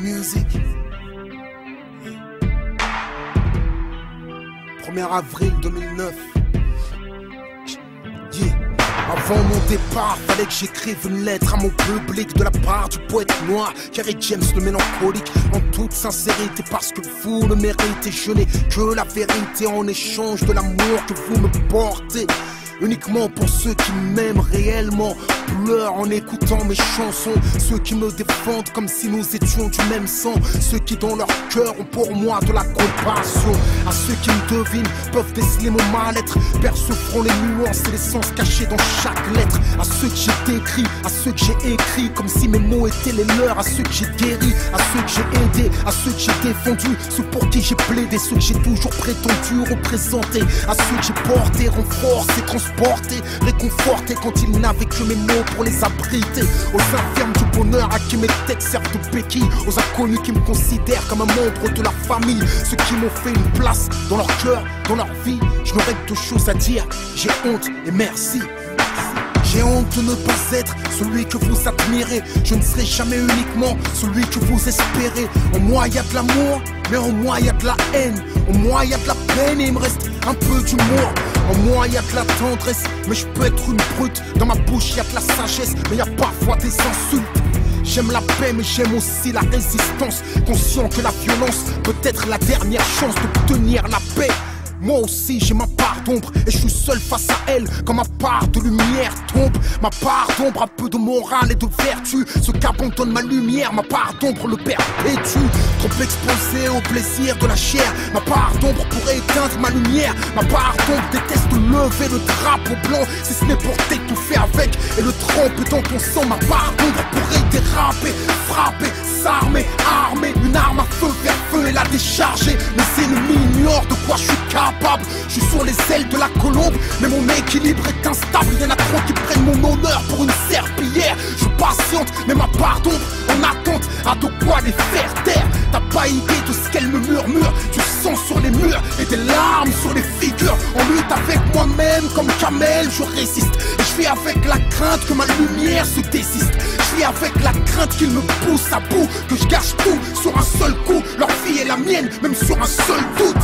Music. 1er avril 2009. Yeah. Avant mon départ, fallait que j'écrive une lettre à mon public de la part du poète noir, Kerry James le mélancolique, en toute sincérité, parce que vous le méritez. Je n'ai que la vérité en échange de l'amour que vous me portez. Uniquement pour ceux qui m'aiment réellement, pleurent en écoutant mes chansons. Ceux qui me défendent comme si nous étions du même sang. Ceux qui dans leur cœur ont pour moi de la compassion. À ceux qui me devinent peuvent déceler mon mal-être, percevront les nuances et les sens cachés dans chaque lettre. À ceux que j'ai décrits, à ceux que j'ai écrits comme si mes mots étaient les leurs. À ceux que j'ai guéris, à ceux que j'ai aidés, à ceux que j'ai défendus, ceux pour qui j'ai plaidé, ceux que j'ai toujours prétendu représenter. À ceux que j'ai porté, renforcé, transporté, réconforté quand ils n'avaient que mes mots pour les abriter. Aux infirmes du bonheur à qui mes textes servent de béquilles, aux inconnus qui me considèrent comme un membre de leur famille, ceux qui m'ont fait une place dans leur cœur, dans leur vie. Je n'aurais que deux choses à dire, j'ai honte et merci. J'ai honte de ne pas être celui que vous admirez. Je ne serai jamais uniquement celui que vous espérez. En moi y a de l'amour, mais en moi y a de la haine. En moi y a de la peine et il me reste un peu d'humour. En moi y a de la tendresse, mais je peux être une brute. Dans ma bouche y a de la sagesse, mais y a parfois des insultes. J'aime la paix mais j'aime aussi la résistance, conscient que la violence peut être la dernière chance d'obtenir la paix. Moi aussi j'ai ma part d'ombre et je suis seul face à elle. Quand ma part de lumière tombe, ma part d'ombre a peu de morale et de vertu. Ce qu'abandonne ma lumière, ma part d'ombre le perpétue. Trop exposé au plaisir de la chair, ma part d'ombre pourrait éteindre ma lumière. Ma part d'ombre déteste lever le drapeau blanc, si ce n'est pour t'étouffer avec et le tremper dans ton sang. Ma part d'ombre pourrait déraper, frapper, s'armer, armer une arme à feu vers feu et la décharger. Mes ennemis ignorent de quoi je suis capable. Je suis sur les ailes de la colombe, mais mon équilibre est instable. Y'en a trop qui prennent mon honneur pour une serpillière. Je patiente, mais ma part d'ombre en attente a de quoi les faire taire. T'as pas idée de ce qu'elle me murmure, du sang sur les murs et des larmes sur les figures. En lutte avec moi-même comme Kamel, je résiste. Et je vis avec la crainte que ma lumière se désiste. Je vis avec la crainte qu'il me pousse à bout, que je gâche tout sur un seul coup. Leur vie est la mienne, même sur un seul doute.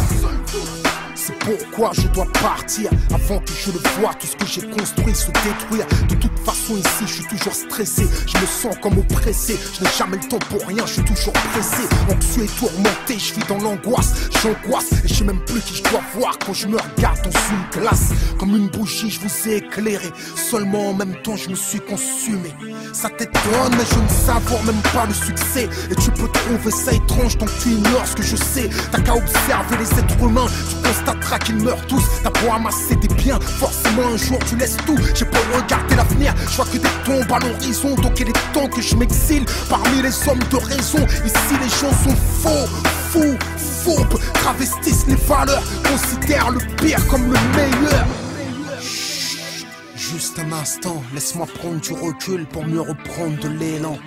C'est pourquoi je dois partir avant que je le voie. Tout ce que j'ai construit se détruire. De toute façon ici je suis toujours stressé. Je me sens comme oppressé. Je n'ai jamais le temps pour rien, je suis toujours pressé. Anxieux et tourmenté, je vis dans l'angoisse. J'angoisse et je sais même plus qui je dois voir quand je me regarde dans une glace. Comme une bougie je vous ai éclairé, seulement en même temps je me suis consumé. Ça t'étonne mais je ne savoure même pas le succès. Et tu peux trouver ça étrange tant que tu ignores ce que je sais. T'as qu'à observer les êtres humains, tu constateras qu'ils meurent tous. T'as beau amasser des biens, forcément un jour tu laisses tout. J'ai beau regarder l'avenir, je vois que des tombes à l'horizon. Donc il est temps que je m'exile parmi les hommes de raison. Ici les gens sont faux, fous, fourbes, travestissent les valeurs, considèrent le pire comme le meilleur. Juste un instant, laisse-moi prendre du recul pour mieux reprendre de l'élan.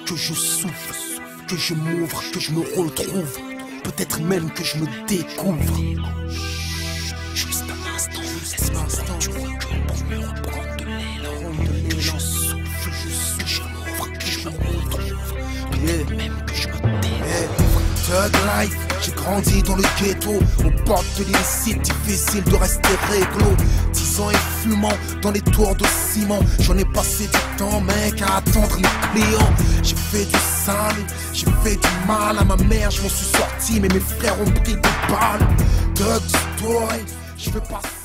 Que je souffle, que je m'ouvre, que je me retrouve, peut-être même que je me découvre. Juste un instant, laisse-moi prendre du recul pour mieux reprendre de l'élan. Que je souffle, que je m'ouvre, que je me retrouve, peut-être même que je me découvre. Thug life, j'ai grandi dans le ghetto, aux portes de l'illicite, difficile de rester réglo. 10 ans et fumant dans les tours de ciment, j'en ai passé du temps mec à attendre les clients. J'ai fait du sale, j'ai fait du mal à ma mère, je m'en suis sorti mais mes frères ont pris des balles. Thug story, je veux passer